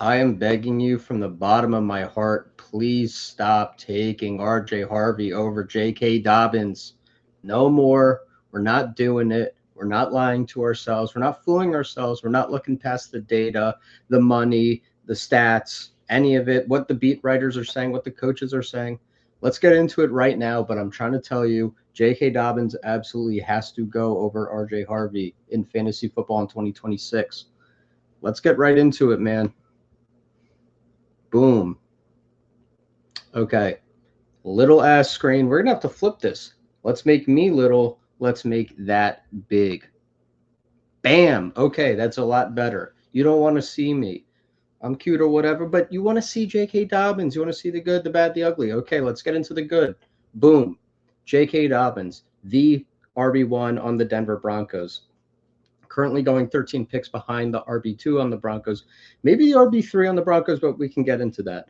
I am begging you from the bottom of my heart, please stop taking RJ Harvey over JK Dobbins. No more. We're not doing it. We're not lying to ourselves. We're not fooling ourselves. We're not looking past the data, the money, the stats, any of it, what the beat writers are saying, what the coaches are saying. Let's get into it right now, but I'm trying to tell you, JK Dobbins absolutely has to go over RJ Harvey in fantasy football in 2026. Let's get right into it, man. Boom. Okay. Little ass screen. We're going to have to flip this. Let's make me little. Let's make that big. Bam. Okay. That's a lot better. You don't want to see me. I'm cute or whatever, but you want to see J.K. Dobbins. You want to see the good, the bad, the ugly. Okay. Let's get into the good. Boom. J.K. Dobbins, the RB1 on the Denver Broncos. Currently going 13 picks behind the RB2 on the Broncos. Maybe the RB3 on the Broncos, but we can get into that.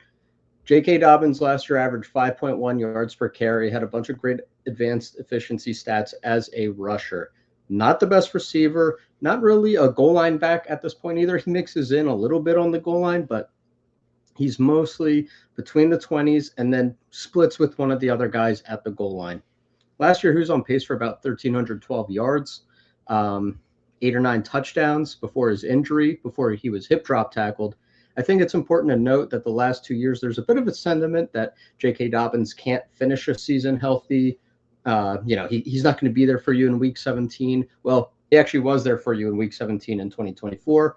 J.K. Dobbins last year averaged 5.1 yards per carry, had a bunch of great advanced efficiency stats as a rusher. Not the best receiver, not really a goal line back at this point either. He mixes in a little bit on the goal line, but he's mostly between the 20s and then splits with one of the other guys at the goal line. Last year, he was on pace for about 1,312 yards, 8 or 9 touchdowns before his injury, before he was hip drop tackled. I think it's important to note that the last 2 years, there's a bit of a sentiment that J.K. Dobbins can't finish a season healthy. He's not going to be there for you in week 17. Well, he actually was there for you in week 17 in 2024.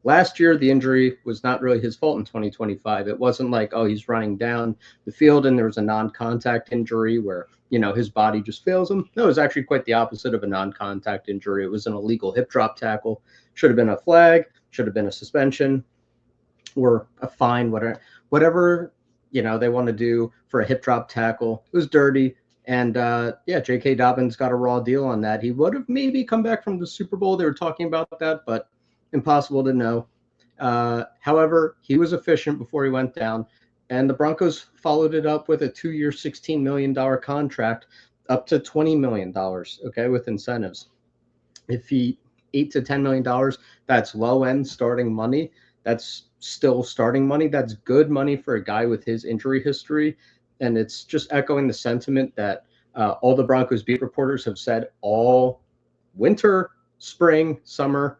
Last year, the injury was not really his fault in 2025. It wasn't like, oh, he's running down the field and there was a non contact injury where, his body just fails him. No, it was actually quite the opposite of a non contact injury. It was an illegal hip drop tackle. Should have been a flag, should have been a suspension or a fine, whatever they want to do for a hip drop tackle. It was dirty. And J.K. Dobbins got a raw deal on that. He would have maybe come back from the Super Bowl. They were talking about that, but impossible to know. However, he was efficient before he went down, and the Broncos followed it up with a 2-year, $16 million contract, up to $20 million. Okay, with incentives. If he $8 to $10 million, that's low end starting money. That's still starting money. That's good money for a guy with his injury history, and it's just echoing the sentiment that all the Broncos beat reporters have said all winter, spring, summer.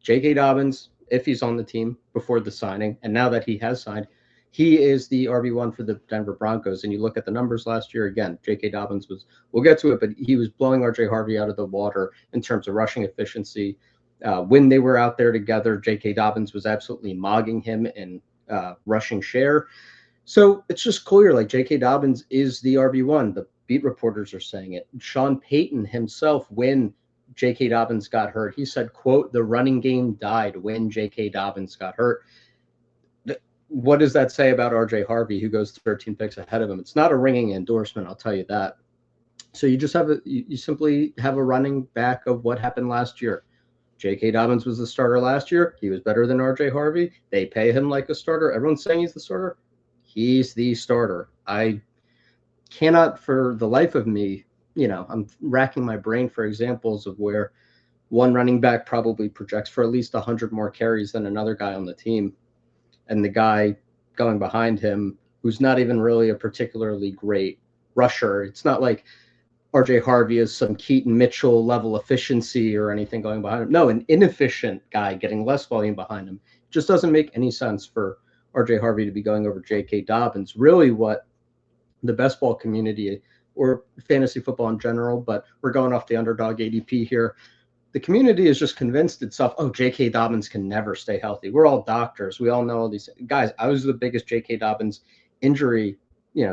J.K. Dobbins, if he's on the team before the signing, and now that he has signed, he is the RB1 for the Denver Broncos. And you look at the numbers last year, again, J.K. Dobbins we'll get to it, but he was blowing RJ Harvey out of the water in terms of rushing efficiency. When they were out there together, J.K. Dobbins was absolutely mogging him in rushing share. So it's just clear, like J.K. Dobbins is the RB1. The beat reporters are saying it. Sean Payton himself, when J.K. Dobbins got hurt, he said, quote, the running game died when J.K. Dobbins got hurt. What does that say about RJ Harvey, who goes 13 picks ahead of him? It's not a ringing endorsement, I'll tell you that. So you just you simply have a running back of what happened last year. J.K. Dobbins was the starter last year. He was better than RJ Harvey. They pay him like a starter. Everyone's saying he's the starter. He's the starter. I cannot for the life of me, I'm racking my brain for examples of where one running back probably projects for at least 100 more carries than another guy on the team. And the guy going behind him, who's not even really a particularly great rusher. It's not like RJ Harvey is some Keaton Mitchell level efficiency or anything going behind him. No, an inefficient guy getting less volume behind him. It just doesn't make any sense for RJ Harvey to be going over J.K. Dobbins. Really, what the best ball community or fantasy football in general, but we're going off the underdog ADP here. The community is just convinced itself, oh, J.K. Dobbins can never stay healthy. We're all doctors. We all know all these guys. I was the biggest J.K. Dobbins injury,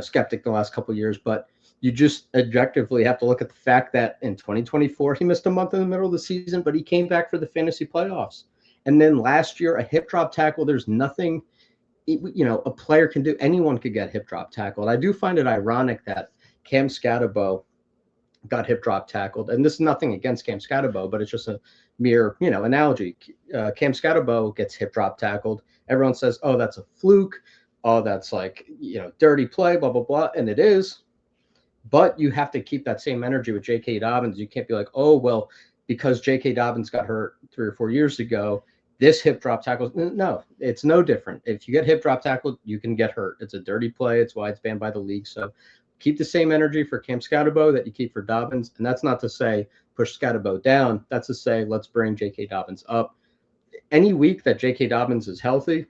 skeptic the last couple of years, but you just objectively have to look at the fact that in 2024, he missed a month in the middle of the season, but he came back for the fantasy playoffs. And then last year, a hip drop tackle, there's nothing, a player can do. Anyone could get hip drop tackled. I do find it ironic that Cam Scatterbo got hip drop tackled. And this is nothing against Cam Scatterbo, but it's just a mere, analogy. Cam Scatterbo gets hip drop tackled. Everyone says, oh, that's a fluke. Oh, that's like, dirty play, blah, blah, blah. And it is. But you have to keep that same energy with J.K. Dobbins. You can't be like, oh, well, because J.K. Dobbins got hurt 3 or 4 years ago, this hip drop tackle. No, it's no different. If you get hip drop tackled, you can get hurt. It's a dirty play. It's why it's banned by the league. So keep the same energy for Cam Scatterbo that you keep for Dobbins. And that's not to say push Scatterbo down. That's to say let's bring J.K. Dobbins up. Any week that J.K. Dobbins is healthy,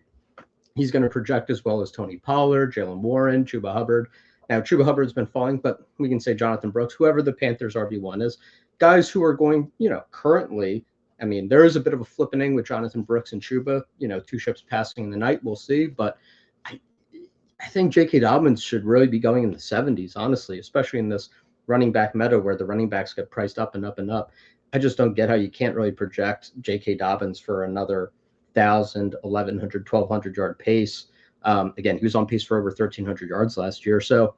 he's going to project as well as Tony Pollard, Jalen Warren, Chuba Hubbard. Now, Chuba Hubbard's been falling, but we can say Jonathan Brooks, whoever the Panthers RB1 is, guys who are going, currently, I mean, there is a bit of a flippening with Jonathan Brooks and Chuba, 2 ships passing in the night. We'll see. But I think J.K. Dobbins should really be going in the 70s, honestly, especially in this running back meta where the running backs get priced up and up and up. I just don't get how you can't really project J.K. Dobbins for another 1,000, 1,100, 1,200 yard pace. Again, he was on pace for over 1,300 yards last year. So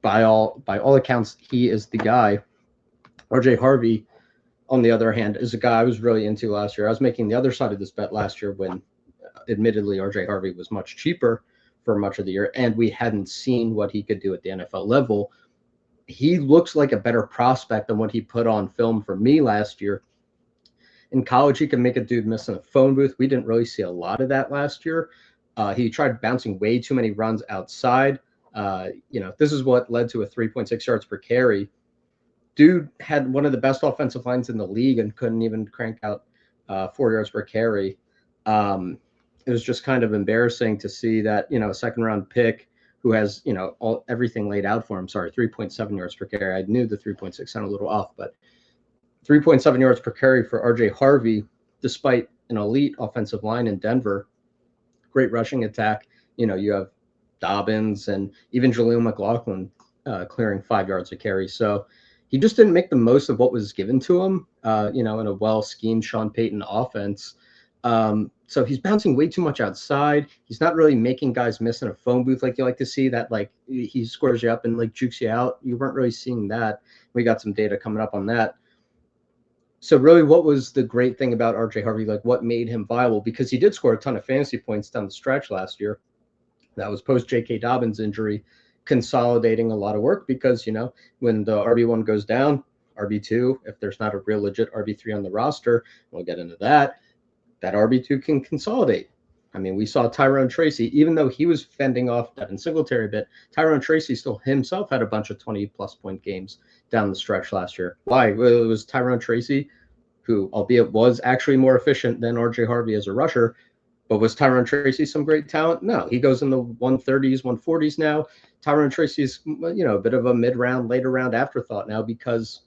by all accounts, he is the guy. RJ Harvey, on the other hand, is a guy I was really into last year. I was making the other side of this bet last year when, admittedly, RJ Harvey was much cheaper for much of the year, and we hadn't seen what he could do at the NFL level. He looks like a better prospect than what he put on film for me last year. In college, he can make a dude miss in a phone booth. We didn't really see a lot of that last year. He tried bouncing way too many runs outside. This is what led to a 3.6 yards per carry. Dude had one of the best offensive lines in the league and couldn't even crank out 4 yards per carry. It was just kind of embarrassing to see that, a second round pick who has, everything laid out for him. Sorry, 3.7 yards per carry. I knew the 3.6 sounded a little off, but 3.7 yards per carry for RJ Harvey, despite an elite offensive line in Denver. Great rushing attack. You have Dobbins and even Jaleel McLaughlin clearing 5 yards a carry. So he just didn't make the most of what was given to him, in a well-schemed Sean Payton offense. So he's bouncing way too much outside. He's not really making guys miss in a phone booth like you like to see, that like he squares you up and like jukes you out. You weren't really seeing that. We got some data coming up on that. So really, what was the great thing about RJ Harvey? Like, what made him viable? Because he did score a ton of fantasy points down the stretch last year. That was post J.K. Dobbins injury, consolidating a lot of work because, when the RB1 goes down, RB2, if there's not a real legit RB3 on the roster, we'll get into that RB2 can consolidate. I mean, we saw Tyrone Tracy, even though he was fending off Devin Singletary a bit, Tyrone Tracy still himself had a bunch of 20-plus point games down the stretch last year. Why? Well, it was Tyrone Tracy, who, albeit was actually more efficient than RJ Harvey as a rusher, but was Tyrone Tracy some great talent? No, he goes in the 130s, 140s now. Tyrone Tracy's, a bit of a mid-round, later round afterthought now because,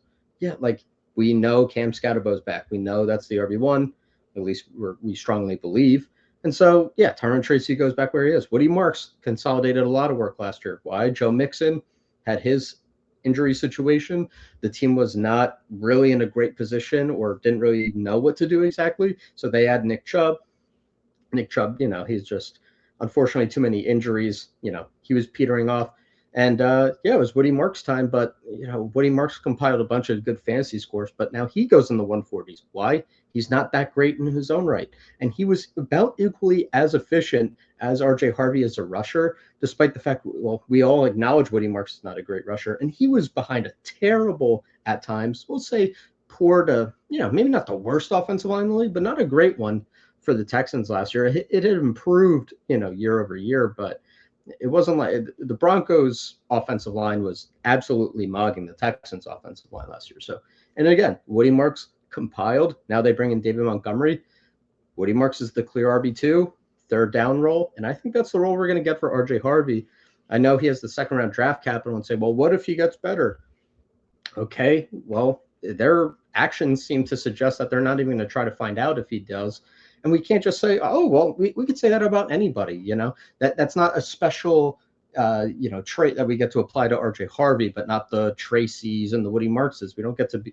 we know Cam Scatterbo's back. We know that's the RB1, at least we strongly believe. And so, Tyrone Tracy goes back where he is. Woody Marks consolidated a lot of work last year. Why? Joe Mixon had his injury situation. The team was not really in a great position or didn't really know what to do exactly. So they had Nick Chubb. Nick Chubb, he's just, unfortunately, too many injuries. He was petering off. And, it was Woody Marks' time. But, Woody Marks compiled a bunch of good fantasy scores. But now he goes in the 140s. Why? He's not that great in his own right. And he was about equally as efficient as RJ Harvey as a rusher, despite the fact, we all acknowledge Woody Marks is not a great rusher. And he was behind a terrible, at times, we'll say poor to, maybe not the worst offensive line in the league, but not a great one for the Texans last year. It had improved, year over year, but it wasn't like the Broncos offensive line was absolutely mugging the Texans offensive line last year. So, and again, Woody Marks compiled. Now they bring in David Montgomery. Woody Marks is the clear RB2, third down role. And I think that's the role we're going to get for RJ Harvey. I know he has the second round draft capital and say, well, what if he gets better? Okay, well, their actions seem to suggest that they're not even going to try to find out if he does. And we can't just say, oh, well, we could say that about anybody, that's not a special, trait that we get to apply to RJ Harvey, but not the Tracys and the Woody Markses. We don't get to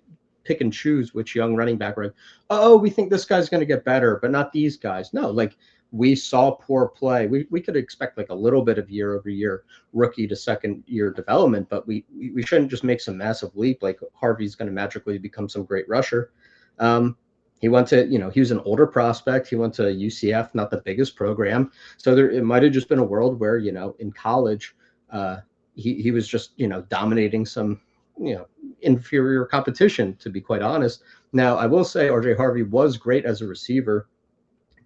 pick and choose which young running back we're like, oh, we think this guy's going to get better, but not these guys. No, we saw poor play. We could expect a little bit of year over year rookie to second year development, but we shouldn't just make some massive leap like Harvey's going to magically become some great rusher. He went to, he was an older prospect. He went to UCF, not the biggest program. So it might have just been a world where, in college, he was just, dominating some, inferior competition, to be quite honest. Now, I will say RJ Harvey was great as a receiver.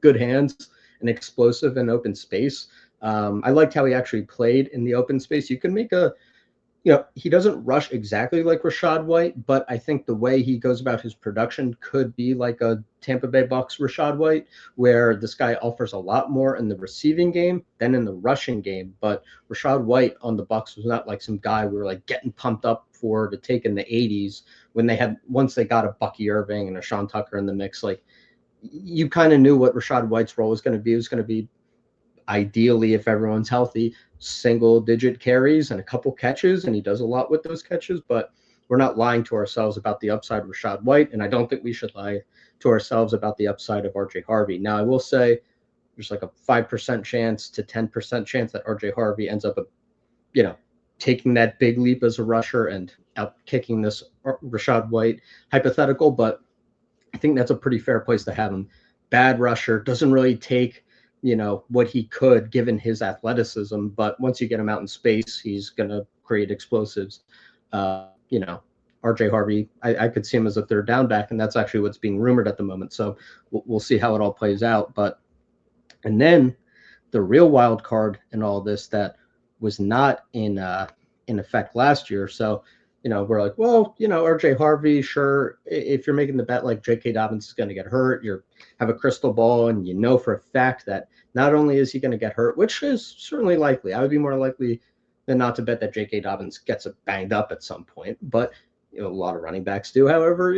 good hands and explosive in open space. I liked how he actually played in the open space. You can make he doesn't rush exactly like Rachaad White, but I think the way he goes about his production could be like a Tampa Bay Bucks Rachaad White, where this guy offers a lot more in the receiving game than in the rushing game. But Rachaad White on the Bucks was not like some guy we were like getting pumped up for to take in the 80s when once they got a Bucky Irving and a Sean Tucker in the mix. Like, you kind of knew what Rachaad White's role was going to be. It was going to be, ideally, if everyone's healthy, single-digit carries and a couple catches, and he does a lot with those catches. But we're not lying to ourselves about the upside of Rachaad White, and I don't think we should lie to ourselves about the upside of RJ Harvey. Now, I will say there's like a 5% chance to 10% chance that RJ Harvey ends up, taking that big leap as a rusher and out kicking this Rachaad White hypothetical, but I think that's a pretty fair place to have him. Bad rusher, doesn't really take, what he could given his athleticism, but once you get him out in space, he's going to create explosives. RJ Harvey, I could see him as a third down back, and that's actually what's being rumored at the moment. So we'll see how it all plays out. And then the real wild card in all this that was not in effect last year. So, we're like, well, RJ Harvey, sure. If you're making the bet like J.K. Dobbins is going to get hurt, you have a crystal ball, and for a fact that not only is he going to get hurt, which is certainly likely. I would be more likely than not to bet that J.K. Dobbins gets banged up at some point, but a lot of running backs do. However,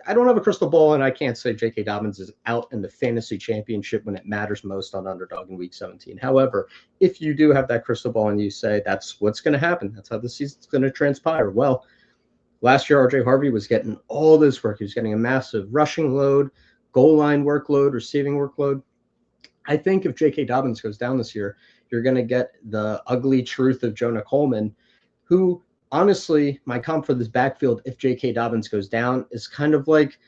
I don't have a crystal ball, and I can't say J.K. Dobbins is out in the fantasy championship when it matters most on Underdog in Week 17. However, if you do have that crystal ball and you say that's what's going to happen, that's how the season's going to transpire, well, last year RJ Harvey was getting all this work. He was getting a massive rushing load, goal line workload, receiving workload. I think if J.K. Dobbins goes down this year, you're going to get the ugly truth of Jonah Coleman, who, honestly, my comp for this backfield, if J.K. Dobbins goes down, is kind of like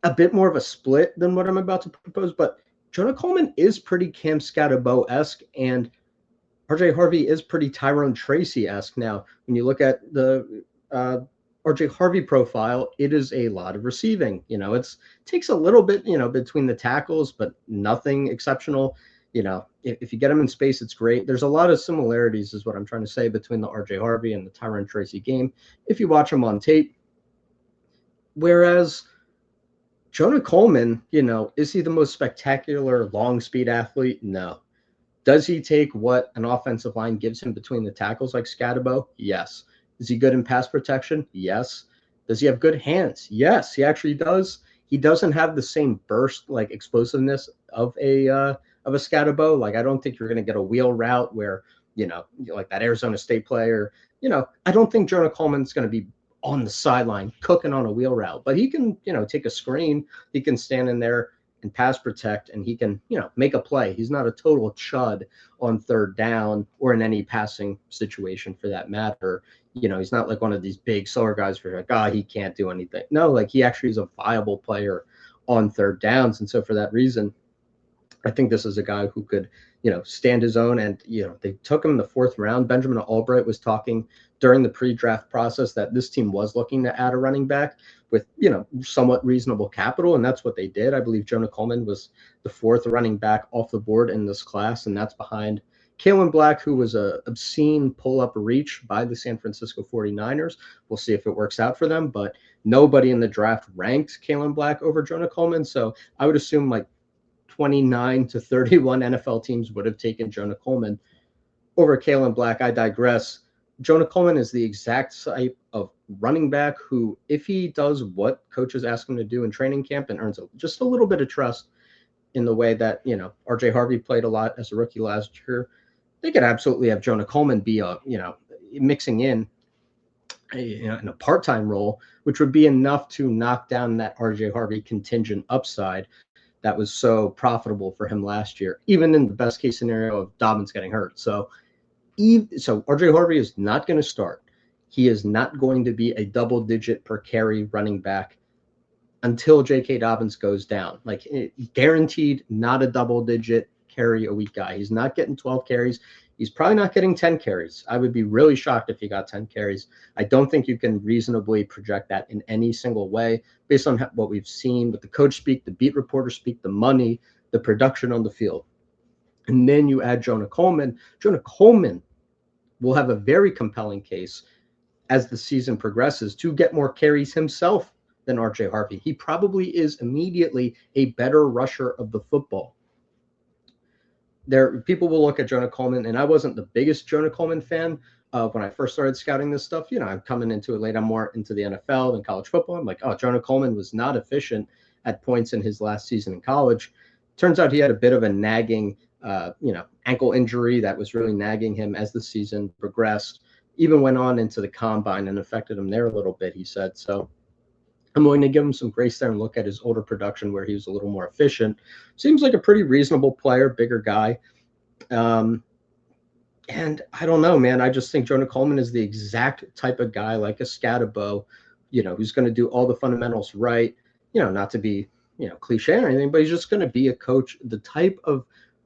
a bit more of a split than what I'm about to propose. But Jonah Coleman is pretty Cam Scatterbo-esque, and RJ Harvey is pretty Tyrone Tracy-esque. Now, when you look at the RJ Harvey profile, it is a lot of receiving. It takes a little bit, between the tackles, but nothing exceptional. If you get him in space, it's great. There's a lot of similarities, is what I'm trying to say, between the RJ Harvey and the Tyrone Tracy game, if you watch him on tape. Whereas Jonah Coleman, is he the most spectacular long speed athlete? No. Does he take what an offensive line gives him between the tackles like Scatterbo? Yes. Is he good in pass protection? Yes. Does he have good hands? Yes, he actually does. He doesn't have the same burst, like explosiveness of a Scatterbo. Like, I don't think you're going to get a wheel route where, like that Arizona State player. I don't think Jonah Coleman's going to be on the sideline cooking on a wheel route, but he can, take a screen. He can stand in there and pass protect, and he can, make a play. He's not a total chud on third down or in any passing situation for that matter. He's not like one of these big slower guys where you're like, he can't do anything. No, like, he actually is a viable player on third downs. And so for that reason, I think this is a guy who could, stand his own. And, they took him in the fourth round. Benjamin Albright was talking during the pre-draft process that this team was looking to add a running back with, somewhat reasonable capital. And that's what they did. I believe Jonah Coleman was the fourth running back off the board in this class. And that's behind Kalen Black, who was a obscene pull-up reach by the San Francisco 49ers. We'll see if it works out for them. But nobody in the draft ranked Kalen Black over Jonah Coleman. So I would assume like 29 to 31 NFL teams would have taken Jonah Coleman over Kalen Black. I digress. Jonah Coleman is the exact type of running back who, if he does what coaches ask him to do in training camp and earns just a little bit of trust in the way that, RJ Harvey played a lot as a rookie last year, they could absolutely have Jonah Coleman be mixing in in a part-time role, which would be enough to knock down that RJ Harvey contingent upside that was so profitable for him last year, even in the best case scenario of Dobbins getting hurt. So RJ Harvey is not going to start. He is not going to be a double-digit per carry running back until J.K. Dobbins goes down. Like, guaranteed not a double-digit carry a week guy. He's not getting 12 carries. He's probably not getting 10 carries. I would be really shocked if he got 10 carries. I don't think you can reasonably project that in any single way based on what we've seen with the coach speak, the beat reporter speak, the money. the production on the field. And then you add Jonah Coleman. Jonah Coleman will have a very compelling case as the season progresses to get more carries himself than RJ Harvey. He probably is immediately a better rusher of the football. There, people will look at Jonah Coleman, and I wasn't the biggest Jonah Coleman fan when I first started scouting this stuff. I'm coming into it late. I'm more into the NFL than college football. I'm like, oh, Jonah Coleman was not efficient at points in his last season in college. Turns out he had a bit of a nagging, ankle injury that was really nagging him as the season progressed. Even went on into the combine and affected him there a little bit, he said. So I'm going to give him some grace there and look at his older production where he was a little more efficient. Seems like a pretty reasonable player, bigger guy. And I don't know, man. I just think Jonah Coleman is the exact type of guy like a Scatabo, who's going to do all the fundamentals right. Not to be, cliche or anything, but he's just going to be a coach, the type of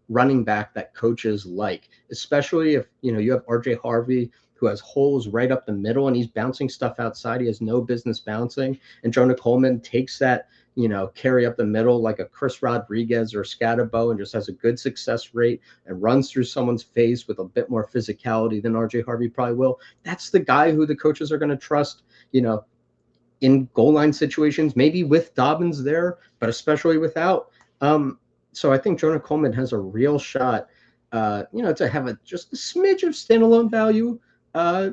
running back that coaches like, especially if, you have RJ Harvey, who has holes right up the middle and he's bouncing stuff outside he has no business bouncing. And Jonah Coleman takes that, carry up the middle like a Chris Rodriguez or Scatabo and just has a good success rate and runs through someone's face with a bit more physicality than RJ Harvey probably will. That's the guy who the coaches are going to trust, in goal line situations, maybe with Dobbins there, but especially without. So I think Jonah Coleman has a real shot, to have just a smidge of standalone value,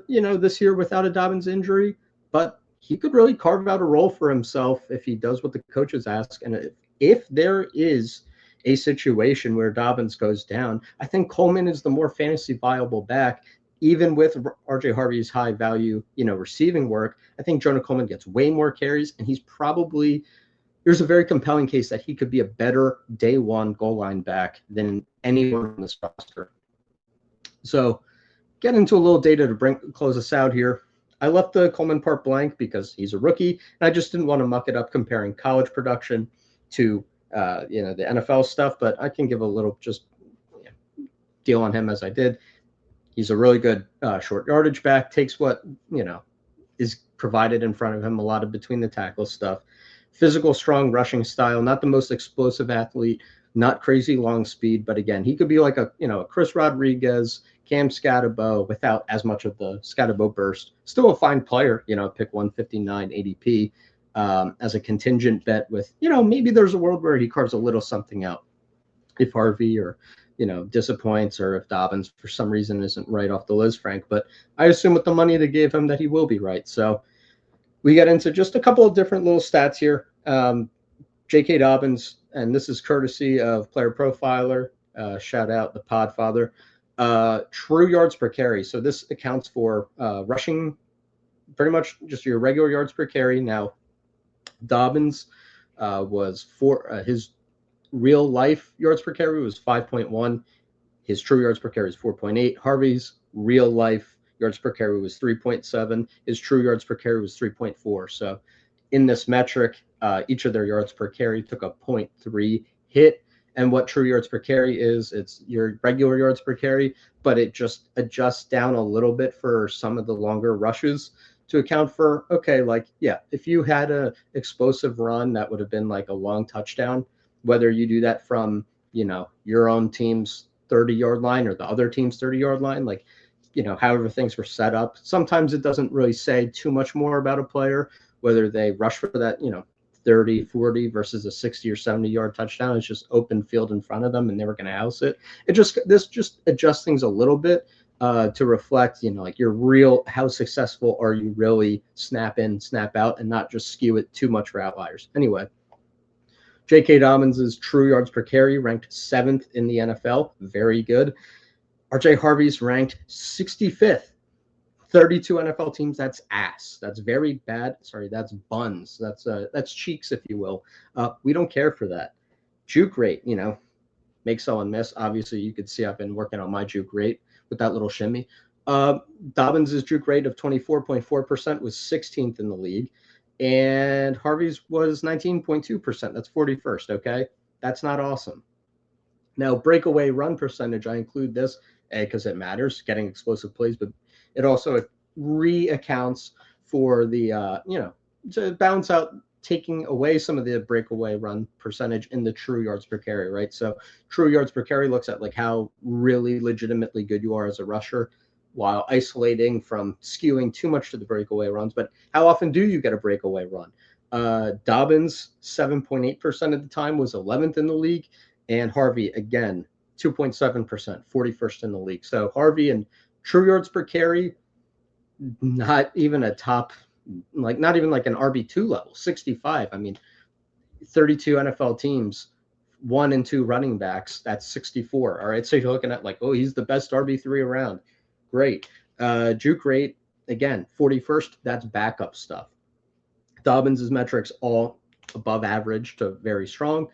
this year without a Dobbins injury, but he could really carve out a role for himself if he does what the coaches ask. And if there is a situation where Dobbins goes down, I think Coleman is the more fantasy viable back, even with RJ Harvey's high value, receiving work. I think Jonah Coleman gets way more carries, and there's a very compelling case that he could be a better day one goal line back than anyone on this roster. So get into a little data to close us out here. I left the Coleman part blank because he's a rookie, and I just didn't want to muck it up comparing college production to the NFL stuff, but I can give a little deal on him as I did. He's a really good short yardage back, takes what is provided in front of him, a lot of between the tackles stuff. Physical, strong rushing style, not the most explosive athlete, not crazy long speed, but again, he could be like a Chris Rodriguez, Cam Scatabo without as much of the Scatabo burst. Still a fine player, pick 159 ADP as a contingent bet with, maybe there's a world where he carves a little something out if Harvey or, disappoints, or if Dobbins for some reason isn't right off the list, Frank. But I assume with the money they gave him that he will be right. So we get into just a couple of different little stats here. J.K. Dobbins, and this is courtesy of Player Profiler. Shout out the Podfather. True yards per carry. So this accounts for rushing, pretty much just your regular yards per carry. Now, Dobbins was his real life yards per carry was 5.1. His true yards per carry is 4.8. Harvey's real life yards per carry was 3.7. His true yards per carry was 3.4. So in this metric, each of their yards per carry took a 0.3 hit. And what true yards per carry is, it's your regular yards per carry, but it just adjusts down a little bit for some of the longer rushes to account for, if you had a explosive run, that would have been like a long touchdown, whether you do that from, your own team's 30-yard line or the other team's 30-yard line, however things were set up. Sometimes it doesn't really say too much more about a player, whether they rush for that, 30, 40 versus a 60 or 70-yard touchdown. It's just open field in front of them and they were going to house it. This just adjusts things a little bit to reflect, your real, how successful are you really snap in, snap out, and not just skew it too much for outliers. Anyway, J.K. Dobbins' true yards per carry ranked 7th in the NFL. Very good. RJ Harvey's ranked 65th. 32 NFL teams, that's ass. That's very bad. Sorry, that's buns. That's cheeks, if you will. We don't care for that. Juke rate, make someone miss. Obviously, you could see I've been working on my juke rate with that little shimmy. Dobbins' juke rate of 24.4% was 16th in the league. And Harvey's was 19.2%. That's 41st, okay? That's not awesome. Now, breakaway run percentage, I include this, because it matters, getting explosive plays, but it also reaccounts for the, to balance out taking away some of the breakaway run percentage in the true yards per carry, right? So true yards per carry looks at like how really legitimately good you are as a rusher, while isolating from skewing too much to the breakaway runs. But how often do you get a breakaway run? Dobbins, 7.8% of the time, was 11th in the league. And Harvey, again, 2.7%, 41st in the league. So Harvey and true yards per carry, not even a top, like not even like an RB2 level, 65. I mean, 32 NFL teams, 1 and 2 running backs, that's 64. All right. So you're looking at like, oh, he's the best RB3 around. Great. Juke rate, again, 41st, that's backup stuff. Dobbins' metrics all above average to very strong.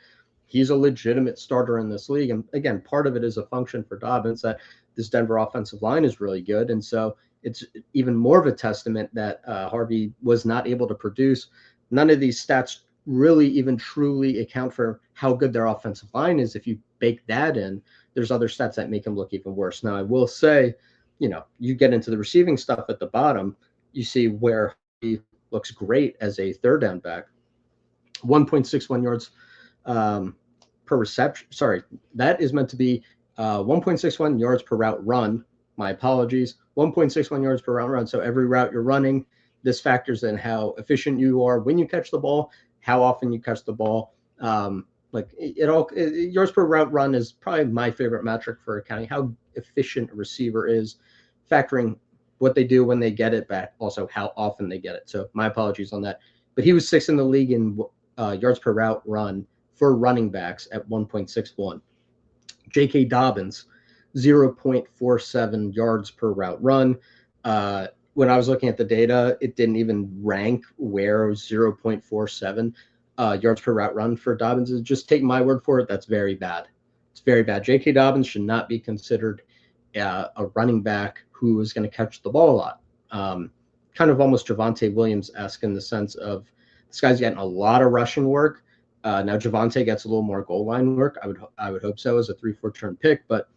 He's a legitimate starter in this league. And again, part of it is a function for Dobbins that this Denver offensive line is really good. And so it's even more of a testament that Harvey was not able to produce. None of these stats really even truly account for how good their offensive line is. If you bake that in, there's other stats that make him look even worse. Now, I will say, you get into the receiving stuff at the bottom, you see where he looks great as a third down back. 1.61 yards per reception. Sorry, that is meant to be 1.61 yards per route run. My apologies. 1.61 yards per route run. So every route you're running, this factors in how efficient you are when you catch the ball, how often you catch the ball. Yards per route run is probably my favorite metric for accounting how efficient a receiver is, factoring what they do when they get it back, also how often they get it. So my apologies on that. But he was 6th in the league in yards per route run for running backs at 1.61. J.K. Dobbins, 0.47 yards per route run. When I was looking at the data, it didn't even rank where 0.47 yards per route run for Dobbins is. Just take my word for it. That's very bad. It's very bad. J.K. Dobbins should not be considered a running back who is going to catch the ball a lot. Kind of almost Javonte Williams-esque in the sense of this guy's getting a lot of rushing work. Now Javonte gets a little more goal line work. I would hope so as a 3-4 turn pick, but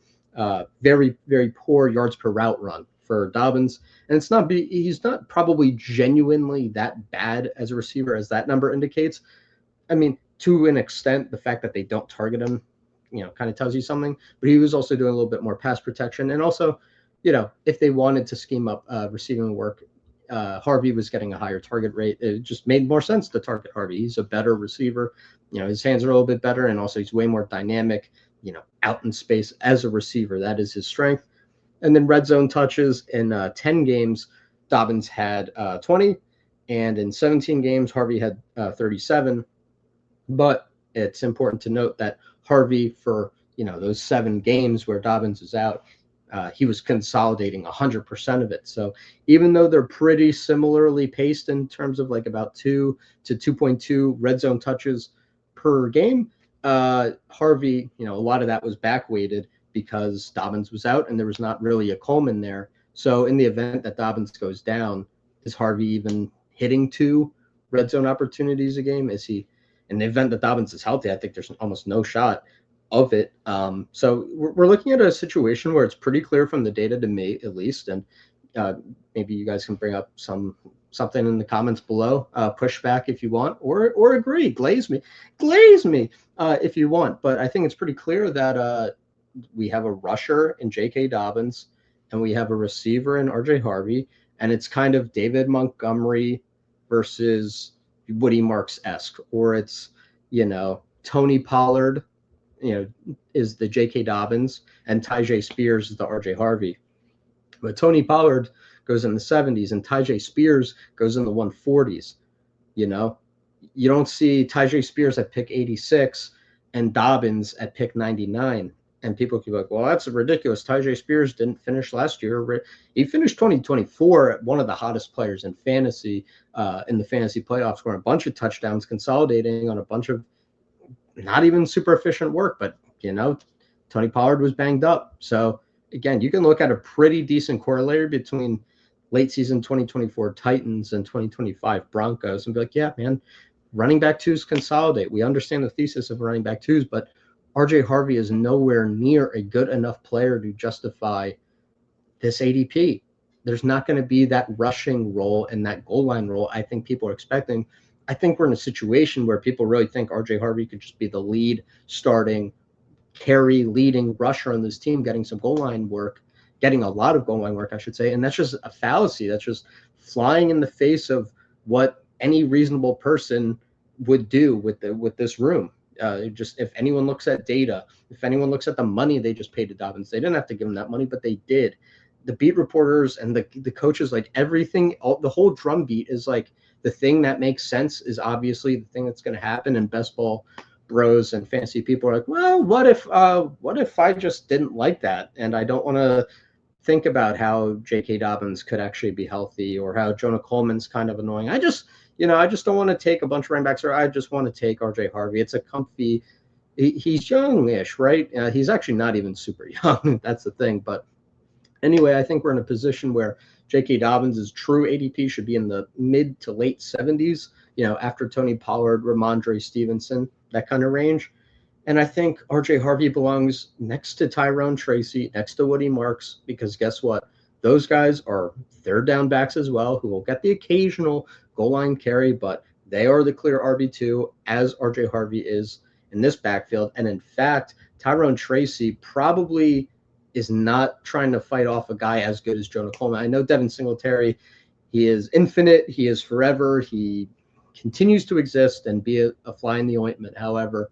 very, very poor yards per route run for Dobbins. And he's not probably genuinely that bad as a receiver as that number indicates. I mean, to an extent, the fact that they don't target him, kind of tells you something. But he was also doing a little bit more pass protection. And also, if they wanted to scheme up receiving work, Harvey was getting a higher target rate. It just made more sense to target Harvey. He's a better receiver. His hands are a little bit better, and also he's way more dynamic, out in space as a receiver. That is his strength. And then red zone touches in 10 games, Dobbins had 20, and in 17 games, Harvey had 37. But it's important to note that Harvey, for those 7 games where Dobbins is out, he was consolidating 100% of it. So even though they're pretty similarly paced in terms of like about 2 to 2.2 red zone touches per game, Harvey, a lot of that was back weighted because Dobbins was out and there was not really a Coleman there. So in the event that Dobbins goes down, is Harvey even hitting 2 red zone opportunities a game? Is he? In the event that Dobbins is healthy, I think there's almost no shot of it. So we're looking at a situation where it's pretty clear from the data, to me at least, and maybe you guys can bring up something in the comments below, pushback if you want, or agree, glaze me if you want. But I think it's pretty clear that we have a rusher in J.K. Dobbins and we have a receiver in R.J. Harvey, and it's kind of David Montgomery versus Woody Marks-esque, or it's Tony Pollard is the J.K. Dobbins, and Tyjae Spears is the R.J. Harvey. But Tony Pollard goes in the 70s, and Tyjae Spears goes in the 140s. You don't see Tyjae Spears at pick 86 and Dobbins at pick 99. And people keep like, well, that's ridiculous. Tyjae Spears didn't finish last year. He finished 2024 one of the hottest players in fantasy, in the fantasy playoffs, scoring a bunch of touchdowns, consolidating on a bunch of not even super efficient work. But, Tony Pollard was banged up. So, again, you can look at a pretty decent corollary between late season 2024 Titans and 2025 Broncos and be like, yeah, man, running back twos consolidate. We understand the thesis of running back twos, but R.J. Harvey is nowhere near a good enough player to justify this ADP. There's not going to be that rushing role and that goal line role I think people are expecting. I think we're in a situation where people really think RJ Harvey could just be the lead starting carry leading rusher on this team, getting some goal line work, getting a lot of goal line work, I should say. And that's just a fallacy. That's just flying in the face of what any reasonable person would do with this room. Just if anyone looks at data, if anyone looks at the money they just paid to Dobbins, they didn't have to give him that money, but they did. The beat reporters and the coaches, like everything, the whole drumbeat is like the thing that makes sense is obviously the thing that's going to happen. And best ball bros and fancy people are like, well, what if I just didn't like that and I don't want to think about how J.K. Dobbins could actually be healthy or how Jonah Coleman's kind of annoying. I just don't want to take a bunch of running backs, or I just want to take R.J. Harvey. It's a comfy. He's youngish, right? He's actually not even super young. That's the thing. But anyway, I think we're in a position where J.K. Dobbins' true ADP should be in the mid to late 70s, after Tony Pollard, Ramondre Stevenson, that kind of range. And I think RJ Harvey belongs next to Tyrone Tracy, next to Woody Marks, because guess what? Those guys are third down backs as well, who will get the occasional goal line carry, but they are the clear RB2, as RJ Harvey is in this backfield. And in fact, Tyrone Tracy probably is not trying to fight off a guy as good as Jonah Coleman. I know Devin Singletary, he is infinite, he is forever, he continues to exist and be a fly in the ointment. However,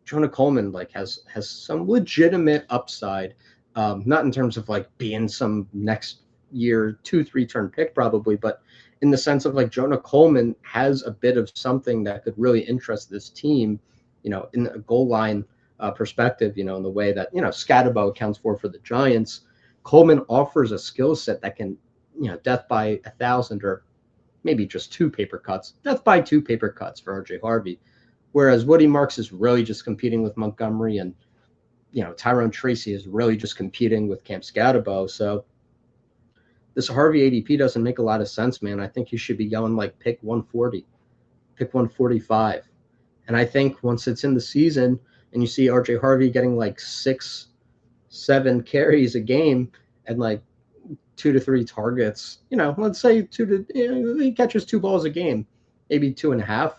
Jonah Coleman has some legitimate upside, not in terms of being some next year 2-3 turn pick probably, but in the sense of Jonah Coleman has a bit of something that could really interest this team, in a goal line perspective, in the way that Scatterbo accounts for the Giants. Coleman offers a skill set that can, death by 1,000 or maybe just 2 paper cuts. Death by 2 paper cuts for RJ Harvey. Whereas Woody Marks is really just competing with Montgomery, and Tyrone Tracy is really just competing with Cam Scatterbo. So this Harvey ADP doesn't make a lot of sense, man. I think you should be going pick 140, pick 145. And I think once it's in the season and you see RJ Harvey getting 6-7 carries a game and 2 to 3 targets, let's say he catches 2 balls a game, maybe 2.5.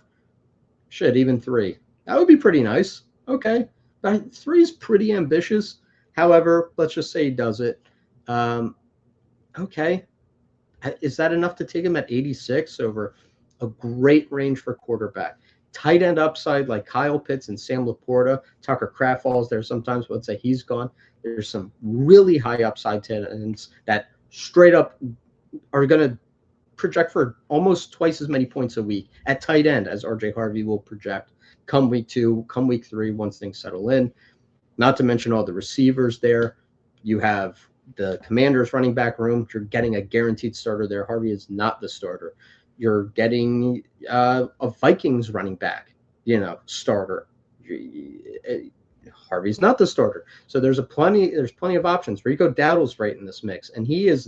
Shit, even 3. That would be pretty nice. Okay. 3 is pretty ambitious. However, let's just say he does it. Okay. Is that enough to take him at 86 over a great range for quarterback? Tight end upside like Kyle Pitts and Sam Laporta. Tucker Kraft falls there sometimes, but let's say he's gone. There's some really high upside tight ends that straight up are going to project for almost twice as many points a week at tight end as RJ Harvey will project come week 2, come week 3, once things settle in. Not to mention all the receivers there. You have the Commanders running back room. You're getting a guaranteed starter there. Harvey is not the starter. You're getting a Vikings running back, starter. Harvey's not the starter. So there's plenty of options. Rico Dowdle's right in this mix, and he's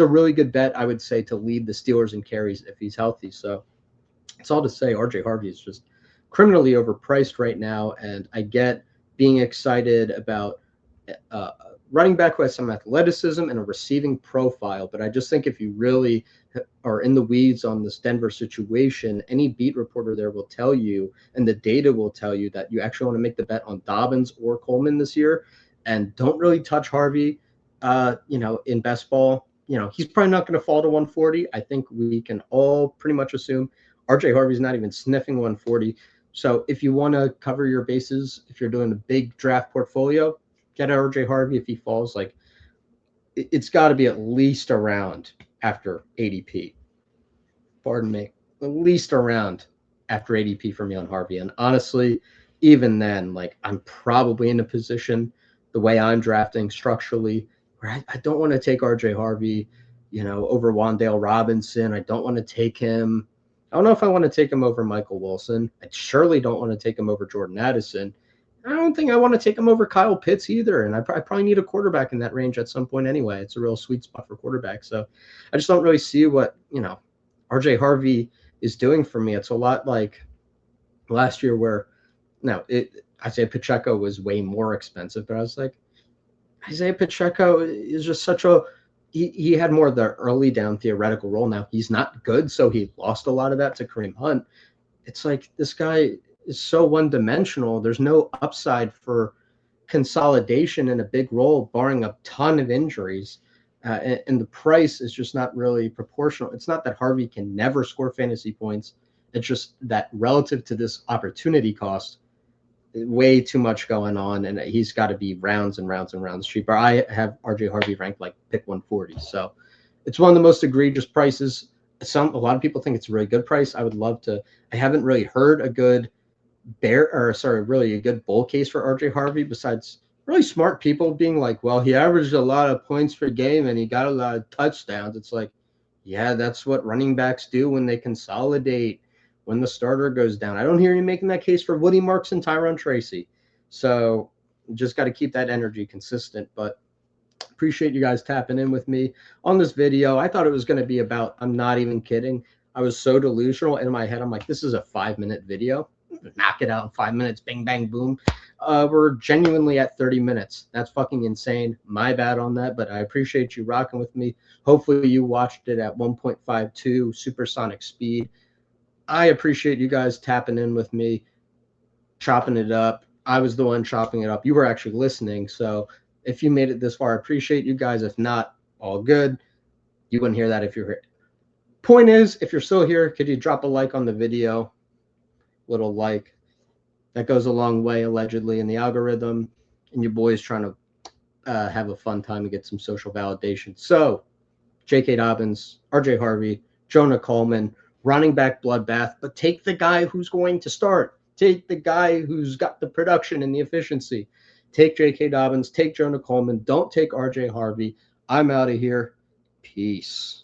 a really good bet, I would say, to lead the Steelers in carries if he's healthy. So it's all to say RJ Harvey is just criminally overpriced right now, and I get being excited about running back who has some athleticism and a receiving profile, but I just think if you really are in the weeds on this Denver situation, any beat reporter there will tell you, and the data will tell you, that you actually want to make the bet on Dobbins or Coleman this year, and don't really touch Harvey. In best ball, he's probably not going to fall to 140. I think we can all pretty much assume RJ Harvey's not even sniffing 140. So if you want to cover your bases, if you're doing a big draft portfolio, get RJ Harvey. If he falls, it's got to be at least around after ADP. Pardon me. At least around after ADP for me on Harvey. And honestly, even then, I'm probably in a position, the way I'm drafting structurally, where I don't want to take RJ Harvey, over Wan'Dale Robinson. I don't want to take him. I don't know if I want to take him over Michael Wilson. I surely don't want to take him over Jordan Addison. I don't think I want to take him over Kyle Pitts either. And I probably need a quarterback in that range at some point anyway. It's a real sweet spot for quarterback. So I just don't really see what, RJ Harvey is doing for me. It's a lot like last year where Isaiah Pacheco was way more expensive, but I was like, Isaiah Pacheco is just such a he had more of the early down theoretical role. Now he's not good, so he lost a lot of that to Kareem Hunt. It's like this guy is so one dimensional. There's no upside for consolidation in a big role, barring a ton of injuries. And the price is just not really proportional. It's not that Harvey can never score fantasy points. It's just that relative to this opportunity cost, way too much going on, and he's got to be rounds and rounds and rounds cheaper. I have RJ Harvey ranked like pick 140, so it's one of the most egregious prices. A lot of people think it's a really good price. I would love to. I haven't really heard a good really a good bull case for RJ Harvey besides really smart people being like, well, he averaged a lot of points per game and he got a lot of touchdowns. It's like, yeah, that's what running backs do when they consolidate, when the starter goes down. I don't hear you making that case for Woody Marks and Tyron Tracy. So just got to keep that energy consistent. But appreciate you guys tapping in with me on this video. I thought it was going to be about, I'm not even kidding, I was so delusional in my head. I'm like, this is a 5-minute video. Knock it out in 5 minutes. Bing, bang, boom. We're genuinely at 30 minutes. That's fucking insane. My bad on that, but I appreciate you rocking with me. Hopefully you watched it at 1.52 supersonic speed. I appreciate you guys tapping in with me, chopping it up. I was the one chopping it up. You were actually listening. So if you made it this far, I appreciate you guys. If not, all good. You wouldn't hear that if you're here. Point is, if you're still here, could you drop a like on the video? Little like. That goes a long way, allegedly, in the algorithm. And your boy's trying to have a fun time and get some social validation. So, J.K. Dobbins, R.J. Harvey, Jonah Coleman, running back bloodbath, but take the guy who's going to start. Take the guy who's got the production and the efficiency. Take J.K. Dobbins, take Jonah Coleman. Don't take R.J. Harvey. I'm out of here. Peace.